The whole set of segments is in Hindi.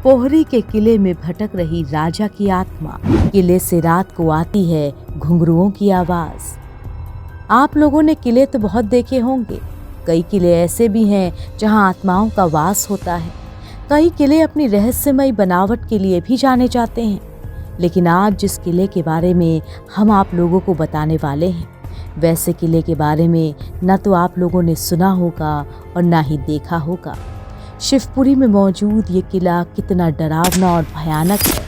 पोहरी के किले में भटक रही राजा की आत्मा। किले से रात को आती है घुंघरुओं की आवाज। आप लोगों ने किले तो बहुत देखे होंगे। कई किले ऐसे भी हैं जहां आत्माओं का वास होता है। कई किले अपनी रहस्यमयी बनावट के लिए भी जाने जाते हैं। लेकिन आज जिस किले के बारे में हम आप लोगों को बताने वाले हैं, वैसे किले के बारे में न तो आप लोगों ने सुना होगा और ना ही देखा होगा। शिवपुरी में मौजूद ये किला कितना डरावना और भयानक है,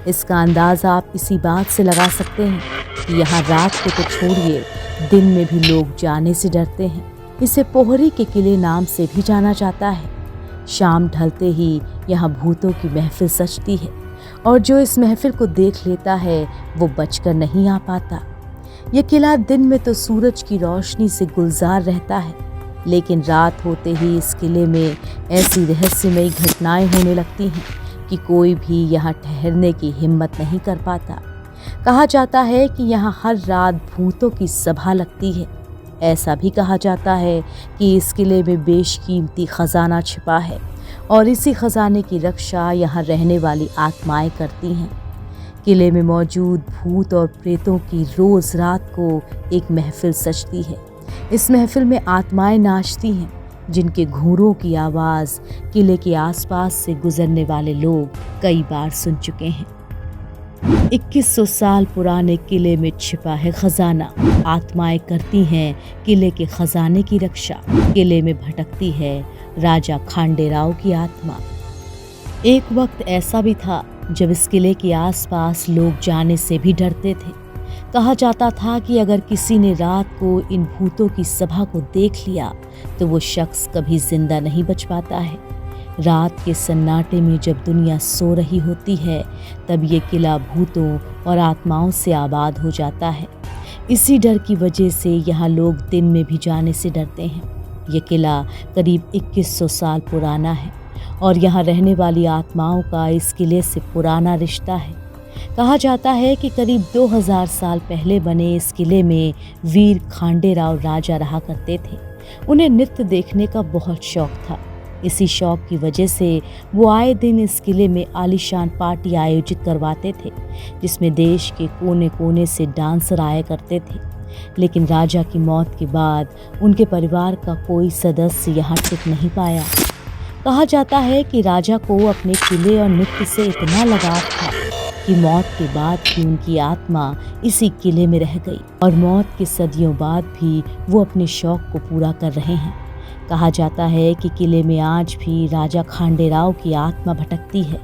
इसका अंदाज़ा आप इसी बात से लगा सकते हैं कि यहाँ रात को तो छोड़िए, दिन में भी लोग जाने से डरते हैं। इसे पोहरी के किले नाम से भी जाना जाता है। शाम ढलते ही यहाँ भूतों की महफिल सजती है और जो इस महफिल को देख लेता है वो बचकर नहीं आ पाता। यह किला दिन में तो सूरज की रोशनी से गुलजार रहता है, लेकिन रात होते ही इस किले में ऐसी रहस्यमयी घटनाएं होने लगती हैं कि कोई भी यहाँ ठहरने की हिम्मत नहीं कर पाता। कहा जाता है कि यहाँ हर रात भूतों की सभा लगती है। ऐसा भी कहा जाता है कि इस किले में बेशकीमती खजाना छिपा है और इसी खजाने की रक्षा यहाँ रहने वाली आत्माएं करती हैं। किले में मौजूद भूत और प्रेतों की रोज रात को एक महफिल सजती है। इस महफिल में आत्माएं नाचती हैं, जिनके घूरों की आवाज़ किले के आसपास से गुजरने वाले लोग कई बार सुन चुके हैं। 2100 साल पुराने किले में छिपा है खजाना। आत्माएं करती हैं किले के खजाने की रक्षा। किले में भटकती है राजा खांडेराव की आत्मा। एक वक्त ऐसा भी था जब इस किले के आसपास लोग जाने से भी डरते थे। कहा जाता था कि अगर किसी ने रात को इन भूतों की सभा को देख लिया तो वो शख्स कभी जिंदा नहीं बच पाता है। रात के सन्नाटे में जब दुनिया सो रही होती है, तब ये किला भूतों और आत्माओं से आबाद हो जाता है। इसी डर की वजह से यहाँ लोग दिन में भी जाने से डरते हैं। ये किला करीब 2100 साल पुराना है और यहाँ रहने वाली आत्माओं का इस किले से पुराना रिश्ता है। कहा जाता है कि करीब 2000 साल पहले बने इस किले में वीर खांडेराव राजा रहा करते थे। उन्हें नृत्य देखने का बहुत शौक था। इसी शौक की वजह से वो आए दिन इस किले में आलीशान पार्टी आयोजित करवाते थे, जिसमें देश के कोने कोने से डांसर आया करते थे। लेकिन राजा की मौत के बाद उनके परिवार का कोई सदस्य यहाँ टिक नहीं पाया। कहा जाता है कि राजा को अपने किले और नृत्य से इतना लगाव था कि मौत के बाद भी उनकी आत्मा इसी किले में रह गई और मौत के सदियों बाद भी वो अपने शौक को पूरा कर रहे हैं। कहा जाता है कि किले में आज भी राजा खांडेराव की आत्मा भटकती है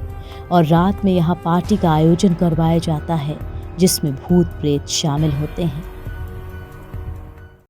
और रात में यहाँ पार्टी का आयोजन करवाया जाता है, जिसमें भूत प्रेत शामिल होते हैं।